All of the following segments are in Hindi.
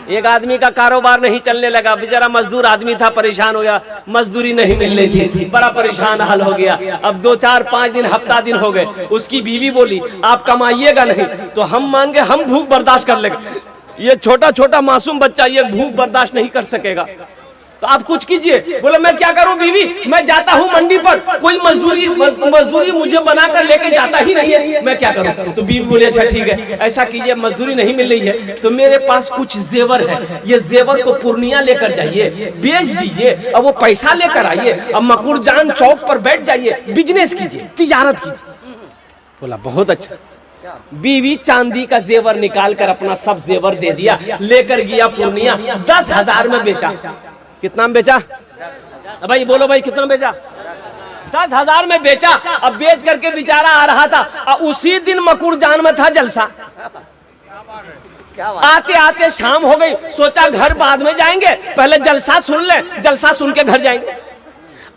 एक आदमी का कारोबार नहीं चलने लगा, बेचारा मजदूर आदमी था, परेशान हो गया, मजदूरी नहीं मिल रही थी, बड़ा परेशान हाल हो गया। अब 2 4 5 दिन हफ्ता दिन हो गए, उसकी बीवी बोली आप कमाइएगा नहीं तो हम मांगे, हम भूख बर्दाश्त कर लेंगे। ये छोटा छोटा मासूम बच्चा ये भूख बर्दाश्त नहीं कर सकेगा, तो आप कुछ कीजिए। बोले मैं क्या करूं बीवी, मैं जाता हूं मंडी पर, कोई मजदूरी मुझे बनाकर लेके जाता ही नहीं है, मैं क्या करूं। तो बीवी बोले अच्छा ठीक है, ऐसा कीजिए, मजदूरी नहीं मिल रही है तो मेरे पास कुछ जेवर है, ये जेवर को पूर्णिया लेकर जाइए, बेच दीजिए, अब वो पैसा लेकर आइए, अब मकुरजान चौक पर बैठ जाइए, बिजनेस कीजिए, तिजारत कीजिए। बोला बहुत अच्छा। बीवी चांदी का जेवर निकाल कर अपना सब जेवर दे दिया, लेकर गया पूर्णिया, 10,000 में बेचा। कितना में बेचा भाई, बोलो भाई कितना बेचा? 10,000 में बेचा। अब बेच करके बेचारा आ रहा था, और उसी दिन मकुरजान में था जलसा। आते आते शाम हो गई, सोचा घर बाद में जाएंगे, पहले जलसा सुन ले, जलसा सुन के घर जाएंगे।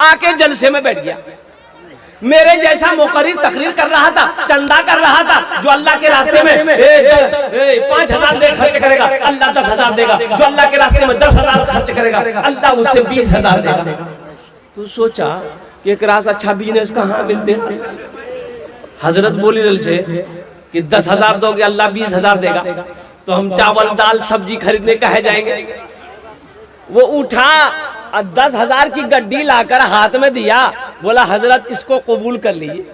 आके जलसे में बैठ गया। मेरे जैसा मुकर्रिर तकरीर कर रहा था, चंदा कर रहा था, जो अल्लाह के रास्ते में 5,000 दे खर्च करेगा, अल्लाह 10,000 देगा, जो अल्लाह के रास्ते में 10,000 खर्च करेगा, अल्लाह उससे 20,000 देगा। तो सोचा कि एक रास अच्छा बिजनेस कहाँ मिलते। हजरत बोली रल छे कि 10,000 दोगे अल्लाह 20,000 देगा, तो हम चावल दाल सब्जी खरीदने कहे जाएंगे। वो उठा और 10,000 की गड्डी लाकर हाथ में दिया, बोला हजरत इसको कबूल कर लीजिए।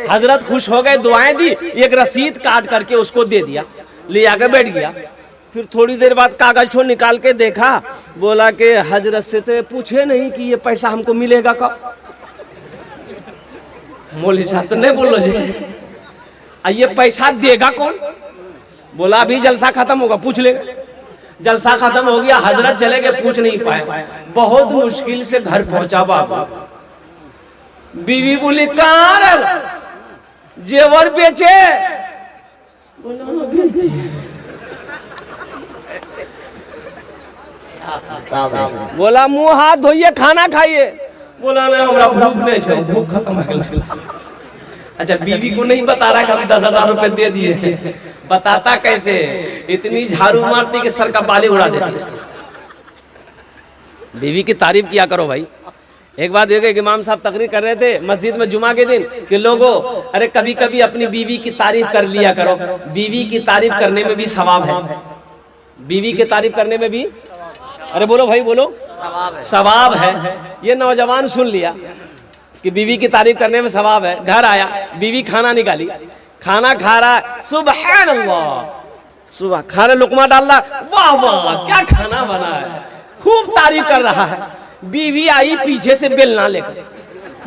हजरत खुश हो गए, दुआएं दी, एक रसीद काट करके उसको दे दिया, ले आकर बैठ गया। फिर थोड़ी देर बाद कागज को निकाल के देखा, बोला कि हजरत से तो पूछे नहीं कि ये पैसा हमको मिलेगा कब। मौलवी साहब तो नहीं बोलो जी, ये पैसा देगा कौन? बोला अभी जलसा खत्म होगा पूछ लेगा। जलसा खत्म हो गया, हजरत चले गए, पूछ नहीं पाए। बहुत मुश्किल से घर पहुंचा बाबा। बीवी बोली कहाँ जेवर बेचे? बोला बेच दिए। बोला मुंह हाथ धोइए, खाना खाइए। बोला ना हमरा भूख नहीं छे, भूख खत्म हो गई। अच्छा बीवी को नहीं बता रहा कि हम 10,000 रुपए दे दिए, बताता कैसे? इतनी झाड़ू मारती कि सर का बाली उड़ा देती। बीवी की तारीफ किया करो भाई। एक बात देखो, एक इमाम साहब तकरीर कर रहे थे मस्जिद में जुमा के दिन कि लोगों अरे कभी कभी अपनी बीवी की तारीफ कर लिया करो, बीवी की तारीफ करने में भी सवाब है। बीवी की तारीफ करने में भी, अरे बोलो भाई बोलो, सवाब है। ये नौजवान सुन लिया कि बीवी की तारीफ करने में सवाब है। घर आया, बीवी खाना निकाली, खाना खा रहा, सुबहान अल्लाह, सुबह खाने लुकमा डाल रहा, वाह वाह क्या खाना बना है, खूब तारीफ कर रहा है। बीवी आई पीछे से बेलना लेकर,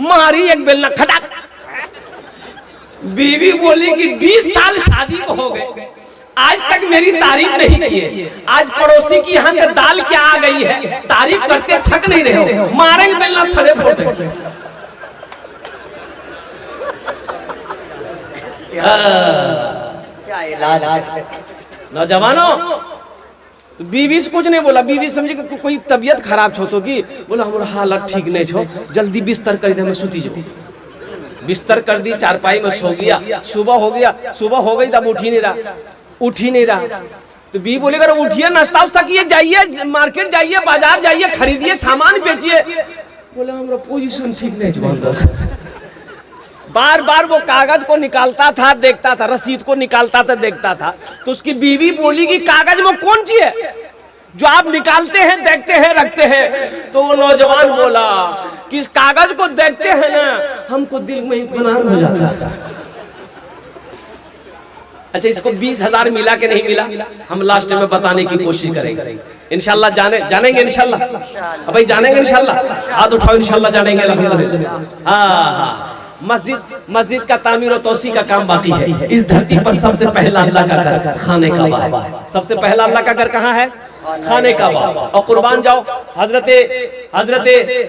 मारी एक बेलना खटाक। बीवी बोली कि 20 साल शादी को हो गए, आज तक मेरी तारीफ नहीं की है। आज पड़ोसी की यहाँ से दाल क्या आ गई है, तारीफ करते थक नहीं रहे हो, मारेंगे बेलना सड़े फोड़े। क्या इलाज नौजवानों। तो बीवी से कुछ नहीं बोला, बीवी समझे कि कोई तबीयत खराब छो तो की। बोला हमारा हालत ठीक नहीं छो, जल्दी बिस्तर कर दे, मैं सुती जाऊँ। बिस्तर कर दी, चारपाई में सो गया। सुबह हो गया, सुबह हो गई तब उठ ही नहीं रहा, उठ ही नहीं रहा। तो बीवी बोले अगर उठिए, नाश्ता उस्ता किए, जाइए मार्केट जाइए, बाजार जाइए, खरीदिए, सामान बेचिए। बोला हमारा पोजीशन ठीक नहीं छो। बार बार वो कागज को निकालता था, देखता था, रसीद को निकालता था, देखता था। तो उसकी बीवी बोली कि कागज में कौन सी है जो आप निकालते हैं, देखते हैं, रखते हैं? तो वो नौजवान बोला कि इस कागज को देखते हैं ना, हमको दिल में इत्मीनान हो जाता है। अच्छा इसको 20,000 मिला कि नहीं मिला, हम लास्ट में बताने की कोशिश करेंगे इंशाल्लाह। जानेंगे इंशाल्लाह भाई, जानेंगे इंशाल्लाह। हाथ उठाओ, इंशाल्लाह जानेंगे अल्हम्दुलिल्लाह। हाँ, मस्जिद का तामीर और तौसी का काम बाकी है। इस धरती पर सबसे पहला अल्लाह का घर खाने काबा है। सबसे पहला अल्लाह का घर कहाँ है? खाने काबा। और कुर्बान जाओ, हजरत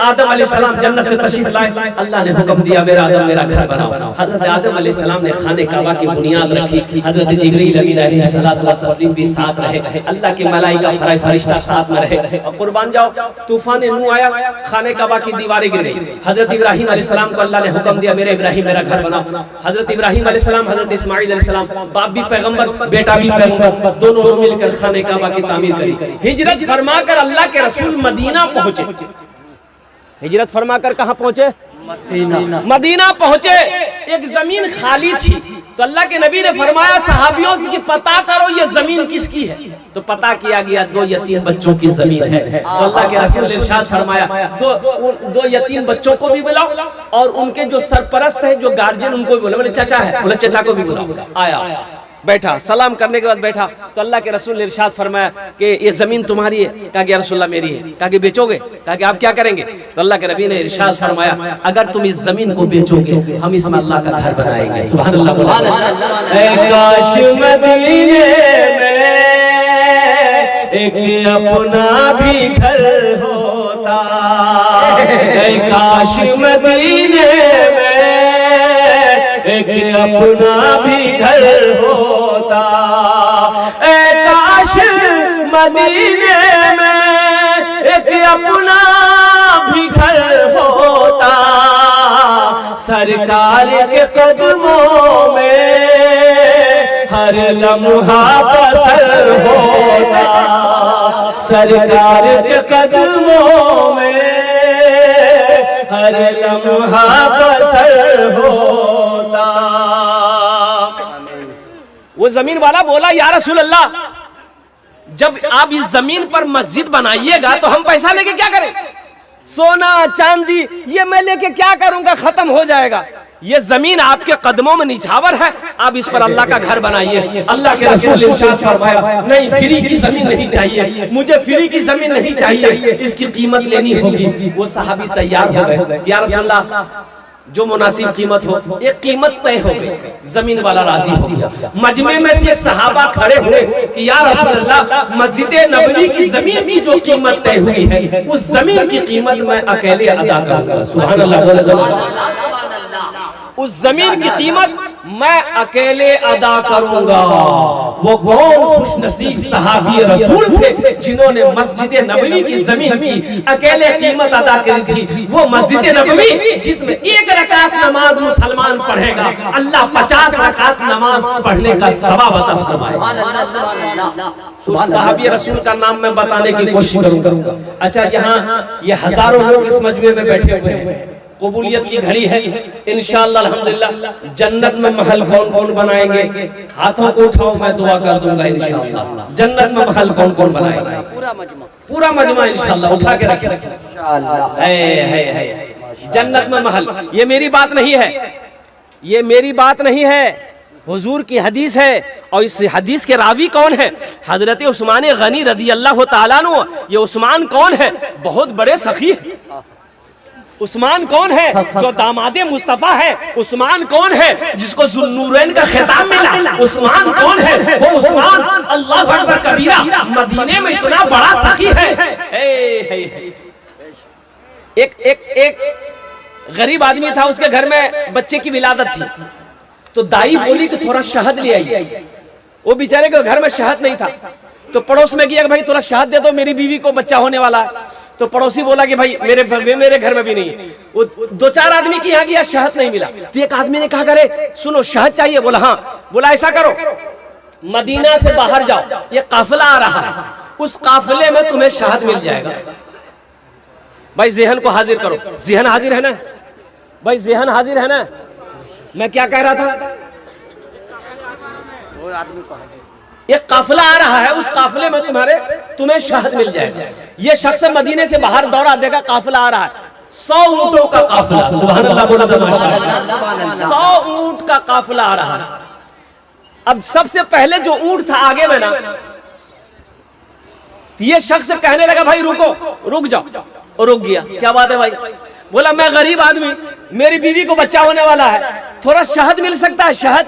आदम अलैहिस्सलाम जन्नत से तशरीफ लाए, अल्लाह ने हुक्म दिया मेरा आदम मेरा घर बनाओ। हजरत आदम अलैहिस्सलाम ने खाने काबा की बुनियाद रखी। हजरत जिब्रील अलैहिस्सलातु व तस्लीम भी साथ रहे, अल्लाह की मलाइका फरिश्ता साथ में रहे। और कुर्बान जाओ, तूफान नूह आया, खाने काबा की दीवारें गिर गई। हजरत इब्राहिम अलैहिस्सलाम को अल्लाह ने हुक्म दिया मेरे इब्राहिम मेरा घर बनाओ। हजरत इब्राहिम अलैहिस्सलाम, हजरत इस्माइल अलैहिस्सलाम, बाप भी पैगंबर बेटा भी पैगंबर, दोनों मिलकर खाने काबा की तामीर करी। हिजरत फरमाकर अल्लाह के रसूल मदीना पहुंचे। हिजरत फरमाकर कहां पहुंचे? मदीना पहुंचे। एक जमीन खाली थी, तो अल्लाह के नबी ने फरमाया सहाबियों से कि पता करो ये जमीन किसकी है। तो पता किया गया 2 यतीम बच्चों की जमीन है। तो अल्लाह के रसूल ने इरशाद फरमाया दो यतीम बच्चों को भी बुलाओ और उनके जो सरपरस्त है, जो गार्जियन, उनको भी बुलाओ। बोले चचा है, बोले चचा को भी बुलाओ। आया, बैठा, सलाम करने के बाद बैठा। तो अल्लाह के रसूल ने इरशाद फरमाया कि ये जमीन तुम्हारी है। कहा कि या रसूलल्लाह मेरी है। कहा कि बेचोगे? कहा कि आप क्या करेंगे? तो अल्लाह के नबी ने इरशाद फरमाया अगर तुम इस जमीन को बेचोगे हम इसमें अल्लाह का घर बनाएंगे। सुभान अल्लाह। काश मदीने में एक अपना भी घर होता, काश मदीने में एक अपना भी घर होता, काश मदीने में एक अपना भी घर होता, सरकार के कदमों में हर लम्हा बसर होता, सरकार के कदमों में हर लम्हा बसर होता। वो जमीन वाला बोला या रसूल अल्लाह, जब आप इस जमीन पर मस्जिद बनाइएगा तो हम पैसा लेके क्या करें? सोना चांदी ये मैं लेके क्या करूंगा, खत्म हो जाएगा। ये जमीन आपके कदमों में निछावर है, आप इस पर अल्लाह का घर बनाइए। अल्लाह के रसूल ने इरशाद फरमाया नहीं, फ्री की जमीन नहीं चाहिए मुझे, फ्री की जमीन नहीं चाहिए, इसकी कीमत लेनी होगी। वो सहाबी तैयार हो गए, या रसूलल्लाह जो मुनासिब कीमत हो, एक कीमत तय हो गई, जमीन वाला राजी हो गया। मजमे में से एक सहाबा खड़े हुए कि या रसूलल्लाह मस्जिद नबवी की जमीन की जो कीमत तय हुई है उस जमीन की कीमत मैं अकेले अदा करूंगा। सुभान अल्लाह। उस जमीन की कीमत मैं अकेले अदा करूंगा। वो कौन खुशनसीब सहाबी रसूल थे जिन्होंने मस्जिद नबवी की जमीन की अकेले कीमत अदा करी थी। वो मस्जिद नबवी जिसमें 1 रकात नमाज मुसलमान पढ़ेगा, अल्लाह 50 रकात नमाज पढ़ने का सवाब अता फरमाए। उस सहाबी रसूल का नाम मैं बताने की कोशिश करूंगा। अच्छा, यहाँ ये हजारों लोग इस मजमे में बैठे हुए हैं, कबूलियत की घड़ी है। इंशाअल्लाह अल्हम्दुलिल्लाह जन्नत में महल कौन कौन बनाएंगे, हाथों को उठाओ, मैं दुआ कर दूंगा इंशाअल्लाह। जन्नत में महल कौन कौन बनाएंगे? पूरा मजमा इंशाअल्लाह उठा के रखे। जन्नत में महल, ये मेरी बात नहीं है, ये मेरी बात नहीं है, हुजूर की हदीस है। और इस हदीस के रावी कौन है? हजरत उस्मान गनी रदी अल्लाह तआला अन्हु। ये उस्मान कौन है? बहुत बड़े सखी। उस्मान कौन है? जो दामादे मुस्तफा है। उस्मान कौन है? जिसको जुन्नूरैन का खिताब मिला। उस्मान कौन है? वो उस्मान अल्लाह अकबर कबीरा, मदीने में इतना बड़ा सखी है। एक गरीब आदमी था, उसके घर में बच्चे की विलादत थी, तो दाई बोली कि थोड़ा शहद ले आई। वो बेचारे के घर में शहद नहीं था, तो पड़ोस में गया कि भाई थोड़ा शहद दे दो, मेरी बीवी को बच्चा होने वाला है। तो पड़ोसी बोला कि भाई मेरे घर में भी नहीं है। वो 2-4 आदमी के यहाँ गया, शहद नहीं मिला। तो एक आदमी ने कहा करे सुनो शहद चाहिए? बोला हाँ। बोला ऐसा करो, मदीना से बाहर जाओ, ये काफिला आ रहा है, उस काफिले में तुम्हें शहद मिल जाएगा। भाई ज़हन को हाजिर करो, ज़हन हाजिर है ना भाई, ज़हन हाजिर है ना। मैं क्या कह रहा था? एक काफिला आ रहा है, उस काफिले में तुम्हें शहद मिल जाएगा। ये शख्स मदीने से बाहर दौड़ा देगा, काफिला आ रहा है, 100 ऊंटों का काफिला। सुभान अल्लाह बोला था माशाअल्लाह। 100 ऊंट का काफिला आ रहा है। अब सबसे पहले जो ऊंट था आगे में ना, ये शख्स कहने लगा भाई रुको, रुक जाओ, और रुक गया। क्या बात है भाई? बोला मैं गरीब आदमी, मेरी बीवी को बच्चा होने वाला है, थोड़ा शहद मिल सकता है? शहद?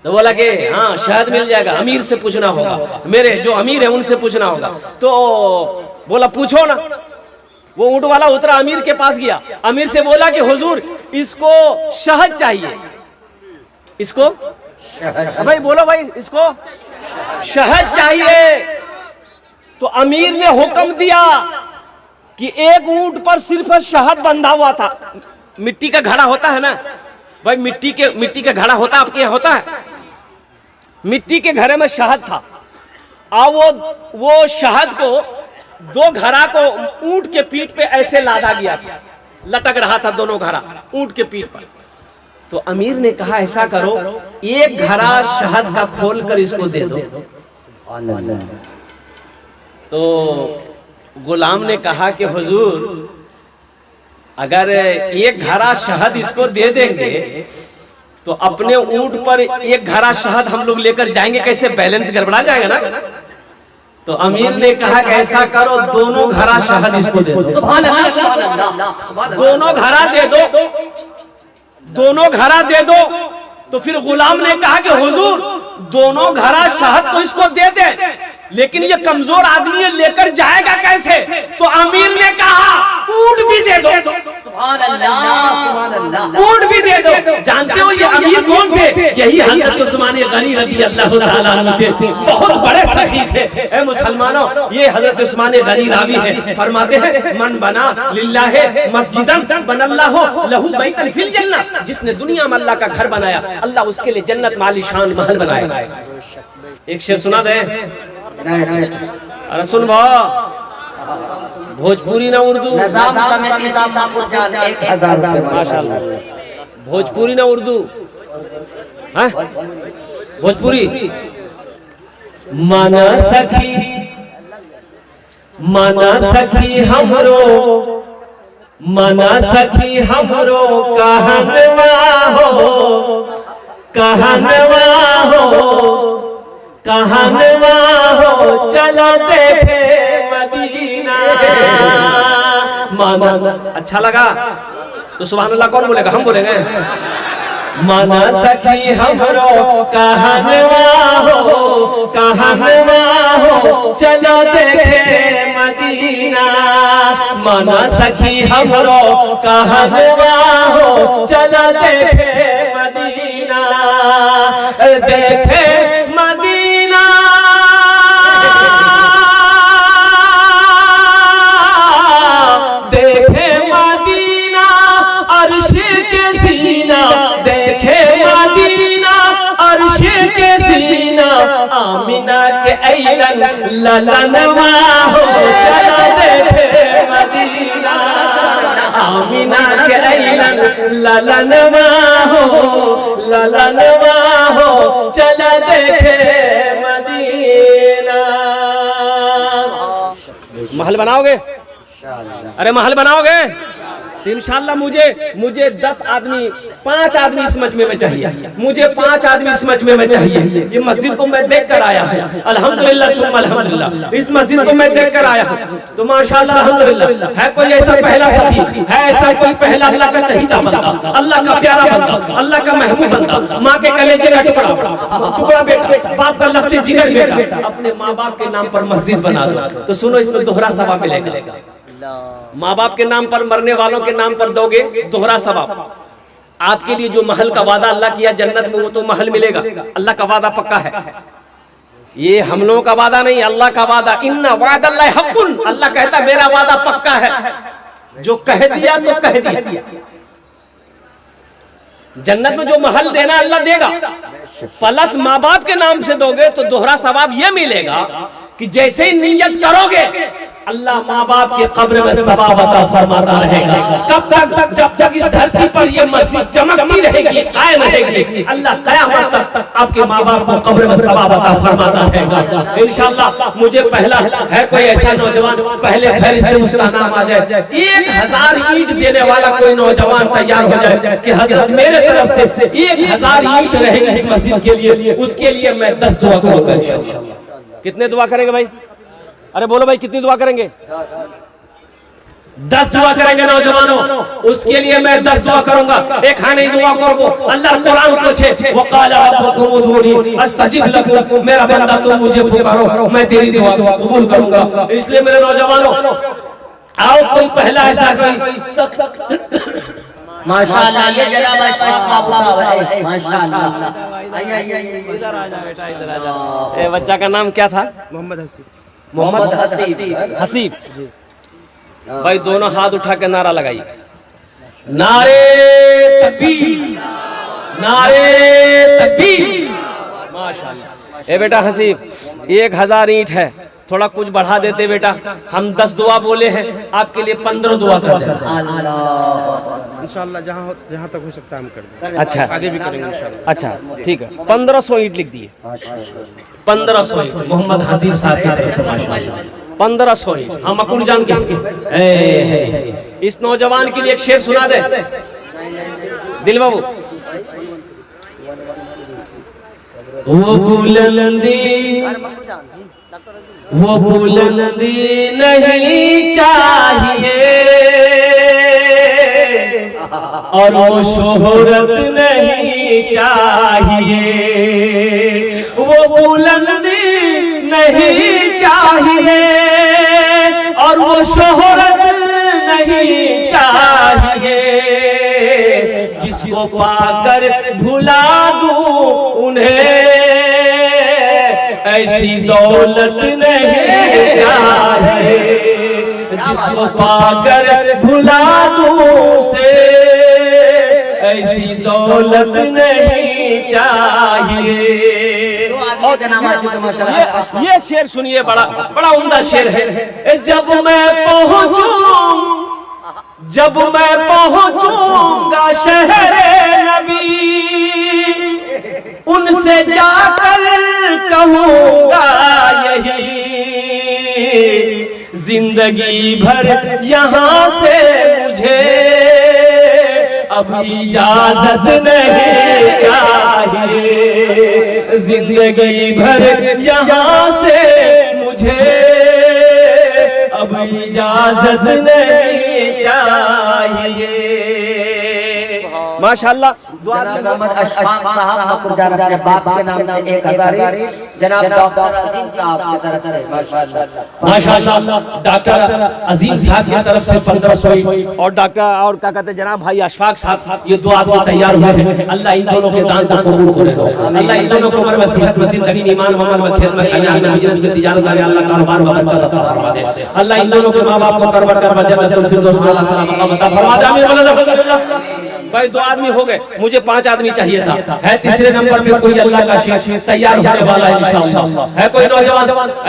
तो बोला कि हाँ शहद मिल जाएगा, अमीर से पूछना होगा, मेरे जो अमीर है उनसे पूछना होगा। तो बोला पूछो ना। वो ऊंट वाला उतरा, अमीर के पास गया, अमीर से बोला कि हुजूर इसको शहद चाहिए। इसको भाई बोलो भाई, इसको शहद चाहिए। तो अमीर ने हुक्म दिया कि एक ऊंट पर सिर्फ शहद बंधा हुआ था। मिट्टी का घड़ा होता है ना भाई, मिट्टी का घड़ा होता है, आपके यहाँ होता है? मिट्टी के घड़े में शहद था। और वो शहद को दो घड़ा को ऊंट के पीठ पे ऐसे लादा गया था, लटक रहा था दोनों घड़ा ऊंट के पीठ पर। तो अमीर ने कहा ऐसा करो, एक घड़ा शहद का खोल कर इसको दे दो। तो गुलाम ने कहा कि हुजूर अगर एक घड़ा शहद इसको दे देंगे तो अपने ऊंट पर एक घड़ा शहद हम लोग लेकर जाएंगे कैसे, बैलेंस गड़बड़ा जाएगा ना। तो अमीर ने कहा कि ऐसा करो, दोनों घड़ा शहद इसको दे दो। दोनों घड़ा दे दो, दोनों घड़ा दे दो। तो फिर गुलाम ने कहा कि हुजूर दोनों घड़ा शहद तो इसको दे दे, लेकिन ये कमजोर आदमी लेकर जाएगा कैसे। तो अमीर ने कहा ऊंट भी दे दो, ऊंट भी दे दो। जानते हो ये अमीर कौन थे? यही हजरत उस्मान गनी रज़ी अल्लाह ताला अन्हु थे, बहुत बड़े सखी थे। ए मुसलमानों, ये हजरत उस्मान गनी रावी है, फरमाते हैं मन बना लिल्लाहि मस्जिदन बनल्लाहु लहू बैतन फिल जन्नह। जिसने दुनिया में अल्लाह का घर बनाया, अल्लाह उसके लिए जन्नत में आलीशान महल बनाएगा। एक शेर सुना दे, अरे सुन भा, भोजपुरी ना उर्दू, माशाल्लाह, भोजपुरी ना उर्दू, हाँ भोजपुरी। माना सखी हमरो, माना सखी हमरो कहनवा हो, कहनवा हो, कहनवा हो, चला देखे मदीना। माना अच्छा लगा तो सुभान अल्लाह कौन बोलेगा? हम बोलेंगे। माना सखी हमरो कहनवा हो, कहनवा हो, चला देखे मदीना। माना सखी हमरो कहनवा हो, चला देखे मदीना। देखे मदीना, देखे मदीना अर्श के सीना, देखे मदीना अर्श के सीना। आमिना के ऐलन ललनवा हो, चला देखे मदीना। आमिना के ऐलन ललनवा हो, ललनवा हो, चला देखे मदीना। महल बनाओगे? अरे महल बनाओगे तो इंशाल्लाह मुझे 10 आदमी, 5 आदमी इस मजमे में चाहिए, मुझे 5 आदमी इस मजमे में चाहिए। ये मस्जिद को मैं देख कर आया हूँ, अल्हम्दुलिल्लाह सुम्मा अल्हम्दुलिल्लाह। इस मस्जिद को मैं देख कर आया हूँ, तो माशाल्लाह अल्हम्दुलिल्लाह। है कोई ऐसा पहला सखी, है ऐसा कोई पहला अल्लाह का चहीता बंदा, अल्लाह का प्यारा बंदा, अल्लाह का महबूब बंदा, माँ के कलेजे का टुकड़ा बेटा, बाप का लफ्ते जिगर बेटा, अपने माँ बाप के नाम पर मस्जिद बना दो। तो सुनो, इसमें दोहरा सवाब मिलेगा। माँ बाप के नाम पर, मरने वालों के नाम पर दोगे, दोहरा सवाब। आपके लिए जो महल का वादा अल्लाह किया जन्नत में, वो तो महल मिलेगा। अल्लाह का वादा पक्का है, ये हम लोगों का वादा नहीं, अल्लाह का वादा। इन्ना वादल्लाहि हक़्क़ुन, अल्लाह कहता मेरा वादा पक्का है, जो कह दिया तो कह दिया। जन्नत में जो महल देना अल्लाह देगा, प्लस माँ बाप के नाम से दोगे तो दोहरा सवाब ये मिलेगा कि जैसे ही नियत करोगे अल्लाह माँ बाप के कब्र में सवाब अता फरमाता रहेगा। कब तक? जब तक इस धरती पर ये मस्जिद चमकती रहेगी, कायम रहेगी, अल्लाह कयामत तक आपके माँ बाप को कब्र में सवाब अता फरमाता रहेगा इंशाअल्लाह। मुझे पहला है कोई ऐसा नौजवान, पहले फहरिस्त में उसका नाम आ जाए, 1000 ईंट देने वाला कोई नौजवान तैयार हो जाए कि हजरत मेरे तरफ से 1000 ईंट रहेगी इस मस्जिद के लिए, उसके लिए मैं 10 दुआ करूंगा इंशाअल्लाह। कितने दुआ करेंगे भाई? अरे बोलो भाई, कितनी दुआ करेंगे? 10 दुआ करेंगे नौजवानों, उसके लिए मैं 10 दुआ करूंगा। एक है नहीं दुआ करो, अल्लाह कुरान पूछे वक़ाल रब्बुकुम उदऊनी अस्तजिब लकुम, मेरा बंदा तुम मुझे पुकारो मैं तेरी दुआ कबूल करूंगा। इसलिए मेरे नौजवानों, आओ कोई पहला ऐसा माशाअल्लाह, ये जनाब अशरफ बाबू साहब है, माशाअल्लाह। इधर आ जा बेटा, इधर आ जा। ए बच्चा का नाम क्या था? मोहम्मद हसीब। मोहम्मद हसीब जी। भाई दोनों हाथ उठा के नारा लगाइए, नारे तकबीर, नारे तकबीर। माशाअल्लाह। ए बेटा हसीब, 1000 ईंट है, थोड़ा कुछ बढ़ा देते बेटा। हम 10 दुआ बोले हैं, आपके लिए 15 दुआ कर देते हैं। इंशाल्लाह जहाँ तक हो सकता है हम कर देंगे। अच्छा आगे भी करेंगे इंशाल्लाह। अच्छा ठीक है, 1500 ईंट लिख दिए। 1500 ईंट मोहम्मद हसीब साहब की तरफ से, माशाल्लाह 1500 ईंट। हम मकुर जान के इस नौजवान के लिए एक शेर सुना दे दिल बाबू। वो बुलंदी नहीं चाहिए और वो शोहरत नहीं चाहिए। वो बुलंदी नहीं चाहिए और वो शोहरत नहीं चाहिए। जिसको पाकर भुला दूं उन्हें ऐसी दौलत नहीं चाहिए। जिसको पाकर भुला दूं से ऐसी दौलत नहीं चाहिए। ये शेर सुनिए, बड़ा उम्दा शेर है। जब मैं पहुंचूंगा शहरे नबी, उनसे जाकर कहूंगा यही, जिंदगी भर यहाँ से मुझे अब इजाजत नहीं चाहिए। जिंदगी भर यहाँ से मुझे अब इजाजत नहीं चाहिए। माशाल्लाह। मोहम्मद अशफाक साहब मकुर जान अपने बाप के नाम से 1000 जनाब डॉक्टर अजीम साहब की तरफ से माशाल्लाह डॉक्टर अजीम साहब की तरफ से 1500 और डॉक्टर और क्या कहते हैं जनाब भाई अशफाक साहब, ये दो आदमी तैयार हुए हैं। अल्लाह इन दोनों के दान को कबूल करे। अल्लाह इन दोनों को उम्र में सेहत में जिंदगी ईमान अमल में खेत में कल्याण में बिजनेस में तिजारत में अल्लाह कारोबार में बरकत अता फरमा दे। अल्लाह इन दोनों के मां बाप को करबर करबर जन्नतुल फिरदौस में अल्लाह सलाम अता फरमा दे। आमीन। भाई 2 आदमी हो गए, मुझे 5 आदमी चाहिए था। है तीसरे नंबर पे कोई अल्लाह का शेर तैयार होने वाला है इंशाअल्लाह। है कोई नौजवान?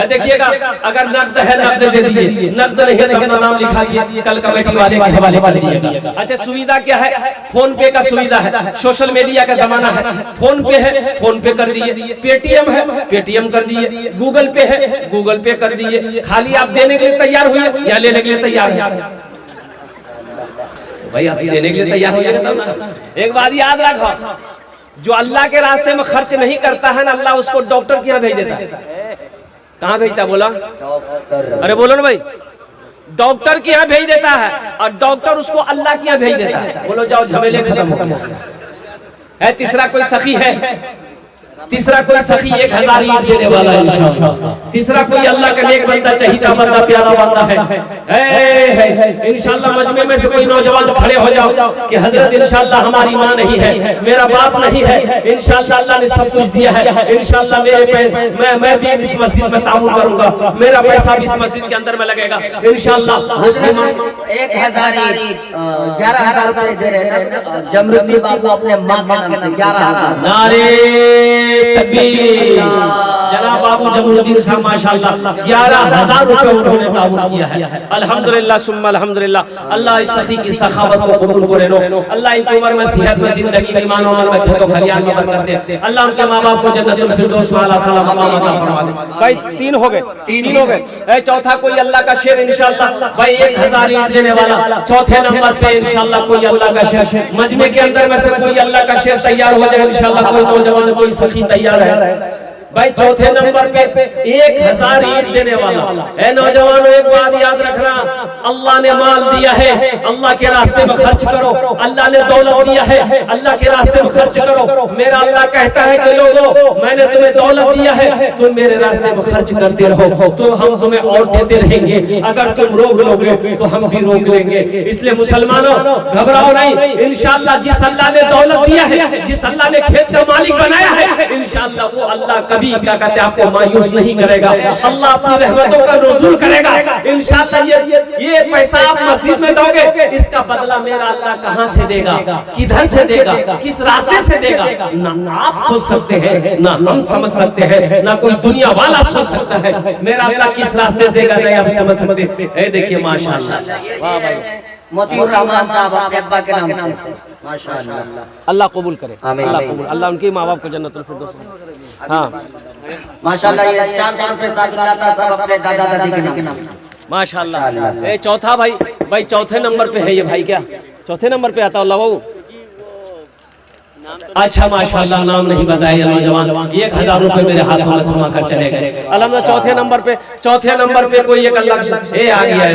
देखिएगा, अगर नकद है नकद दे दीजिए, नकद नहीं है तो अपना नाम लिखा दिए, कल कमेटी वाले के हवाले कर दीजिएगा। अच्छा, सुविधा क्या है? फोन पे का सुविधा है। सोशल मीडिया का जमाना है, फोन पे है, फोन पे कर दिए। पेटीएम है, पेटीएम कर दिए। गूगल पे है, गूगल पे कर दिए। खाली आप देने के लिए तैयार हुए या लेने के लिए तैयार है? भाई आप देने के लिए तैयार हो जाएगा तब ना। एक बात याद रखो, जो अल्लाह के रास्ते में खर्च नहीं करता है ना, अल्लाह उसको डॉक्टर के यहाँ भेज देता है। कहाँ भेजता है बोला? अरे बोलो ना भाई, डॉक्टर के यहाँ भेज देता है और डॉक्टर उसको अल्लाह के यहाँ भेज देता है। बोलो जाओ झमेले खत्म हो गया। है तीसरा कोई सखी है? तीसरा कोई सखी 1000 ईंट देने वाला है इंशाअल्लाह। तीसरा कोई अल्लाह का नेक बंदा, चहीता बंदा, प्यारा बंदा है इंशाअल्लाह। मजमे में से कोई नौजवान खड़े हो जाओ कि हजरत इंशाअल्लाह हमारी माँ नहीं है, मेरा बाप नहीं है, इंशाअल्लाह अल्लाह ने सब कुछ दिया है। इंशाअल्लाह मेरे पे मैं भी इस मस्जिद में ताउन करूंगा, मेरा पैसा भी इस मस्जिद के अंदर में लगेगा इंशाअल्लाह। 11,000 रुपए दे रहे हैं जमरुद्दीन बाबू अपने माँ के नाम से 11,000। नारे तकबीर। जनाब बाबू जमरुद्दीन साहब माशाल्लाह 11,000 रुपए उन्होंने ताउन किया है। अल्हम्दुलिल्लाह सुम्मा अल्हम्दुलिल्लाह। अल्लाह इस सखी की सखावत को कबूल करे। अल्लाह इनकी उम्र में सेहत में जिंदगी में ईमान अमल में खेतों खलियान में बरकत दे। अल्लाह उनके माँ बाप को जन्नतुल फिरदौस में अल्लाह सलाम अता फरमा दे। भाई 3 हो गए, 3 हो गए। चौथा कोई अल्लाह का शेर इंशाअल्लाह। भाई 1000 ईंट देने वाला चौथे नंबर पे इंशाअल्लाह कोई अल्लाह का शेर। मजमे के अंदर में से कोई अल्लाह का शेर तैयार हो जाए इंशाअल्लाह। कोई नौजवान कोई सखी तैयार है भाई चौथे नंबर पे 1000 ईंट देने वाला है। नौजवानों एक बात याद रखना, अल्लाह ने माल दिया है, अल्लाह के रास्ते में खर्च करो। अल्लाह ने दौलत दिया है, अल्लाह के रास्ते में खर्च करो। मेरा अल्लाह कहता है कि लोगों, मैंने तुम्हें दौलत दिया है, तुम मेरे रास्ते में खर्च करते रहो तो हम तुम्हें और देते रहेंगे। अगर तुम रोक लोगे तो हम भी रोक लेंगे। इसलिए मुसलमानों घबराओ नहीं, इंशाअल्लाह जिस अल्लाह ने दौलत दिया है, जिस अल्लाह ने खेत का मालिक बनाया है, इंशाअल्लाह वो अल्लाह कभी कभी क्या कहते हैं आपको मायूस नहीं करेगा। अल्लाह अपनी रहमतों का नुज़ूल करेगा इंशाअल्लाह। ये पैसा आप मस्जिद में दोगे, इसका बदला मेरा अल्लाह कहां से देगा, किधर से देगा, किस रास्ते से देगा, ना आप सोच सकते हैं, ना हम समझ सकते हैं, ना कोई दुनिया वाला सोच सकता है मेरा अल्लाह किस रास्ते देगा, नहीं आप समझ सकते। देखिए माशाअल्लाह, वाह भाई, मोतीउर रहमान साहब अपने अब्बा के नाम से माशाअल्लाह। अल्लाह कबूल करे, आमीन। अल्लाह कबूल, अल्लाह उनके माँ बाप को जन्नतुल फिरदौस। हाँ माशाअल्लाह, ये 400 रुपए साथ सब अपने दादा दादी के नाम। माशाअल्लाह। ये चौथा भाई चौथे नंबर पे है ये भाई, क्या चौथे नंबर पे आता अल्लाह बाबू? अच्छा माशाअल्लाह, नाम नहीं बताया नौजवान, 1000 रुपए मेरे हाथ में थमा कर चले गए। अल्हम्दुलिल्लाह चौथे नंबर पे कोई एक अल्लाह ये आ गया है,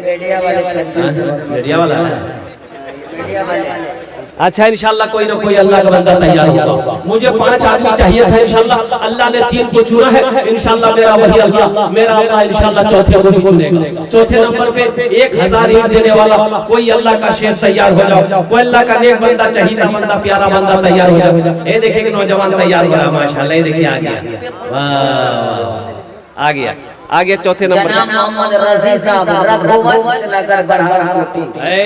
मीडिया वाला है। अच्छा इंशाल्लाह कोई ना कोई अल्लाह का बंदा तैयार होगा। मुझे 5 आदमी चाहिए था इंशाल्लाह, अल्लाह ने 3 को चुना है इंशाल्लाह। मेरा वही अल्लाह, मेरा अल्लाह इंशाल्लाह चौथे को भी चुनेगा। चौथे नंबर पे 1000 ईंट देने वाला कोई अल्लाह का शेर तैयार हो जाओ, कोई अल्लाह का नेक बंदा, चाहिए बंदा, प्यारा बंदा तैयार हो जाओ। ये देखिए नौजवान तैयार हो रहा माशाल्लाह, ये देखिए आ गया, वाह आ गया चौथे नंबर जनाब मोहम्मद रजी साहब रघुवंश नगर बढ़ाती है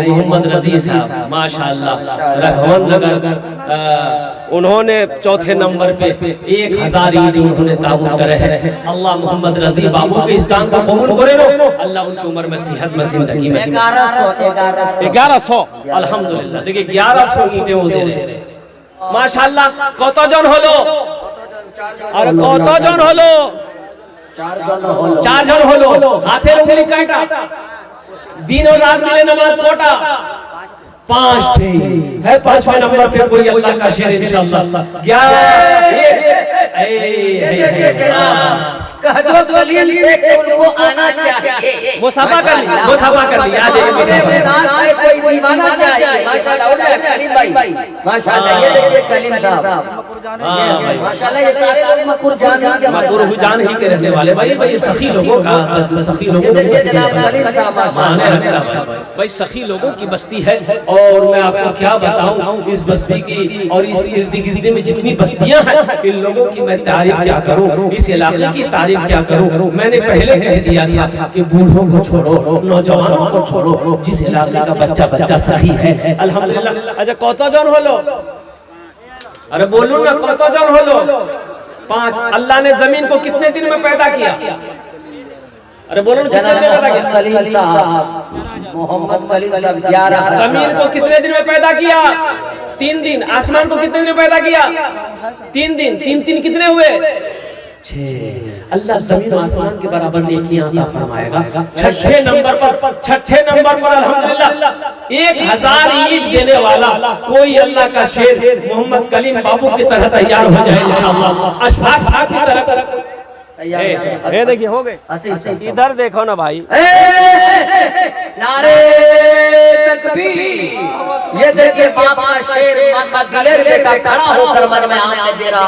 मोहम्मद रजी साहब माशाअल्लाह, रघुवंश नगर। उन्होंने चौथे नंबर पे 1000 ईंट उन्होंने ताबूत करे है। अल्लाह मोहम्मद रजी बाबू के इस दान को कबूल करे रो, अल्लाह उनकी उम्र में सेहत में जिंदगी में 1100 अल्हम्दुलिल्लाह। देखिए 1100 ईंटें वो दे रहे माशाअल्लाह। কতজন হলো? আর কতজন হলো? 4 জন হলো। হাতের উঙ্গলি কয়টা? दिन और रात मिले नमाज कोटा 5 थे है। 5वें नंबर पे कोई अल्लाह का शेर इंशाअल्लाह। उनको आना चाहिए, मुसाफा कर ली आ जाइए कोई दीवाना चाहिए। माशाअल्लाह कलीम भाई, माशाअल्लाह ये देखिए कलीम साहब, माशाअल्लाह ये सारे लोग मकरूह जान ही के रहने वाले भाई सखी लोगों का, सखी लोगों भाई सखी लोगों की बस्ती है। और मैं आपको क्या बताऊं इस बस्ती की और इस इर्द गिर्द में जितनी बस्तियां हैं, इन लोगों की मैं तारीफ क्या करूं, इस इलाके की तारीफ क्या करूं। मैंने पहले कह दिया था कि बूढ़ों को छोड़ो, नौजवानों को छोड़ो, जिस इलाके का बच्चा सखी है अल्हम्दुलिल्लाह। अच्छा কতজন হলো? अरे बोलूं ना কতজন হলো? 5। अल्लाह ने जमीन को कितने दिन में पैदा किया? अरे बोलो कितने दिन में पैदा किया? कलीम साहब, मोहम्मद कलीम साहब 11। जमीन को कितने दिन में पैदा किया? 3 दिन। आसमान को कितने दिन में पैदा किया? 3 दिन। 3 कितने हुए? 6। अल्लाह जमीन और आसमान के बराबर नेकियां अता फरमाएगा। छठे नंबर पर अल्हम्दुलिल्लाह 1000 ईंट देने वाला कोई अल्लाह का शेर मोहम्मद कलीम बाबू की तरह तैयार हो जाए इंशाअल्लाह। अशफाक साहब की तरह ये देखिए हो गए। इधर देखो ना भाई, नारे तकबीर। ये देखिए बाबा शेर मक्का दिलेर बेटा खड़ा होकर मन में आने दे रहा।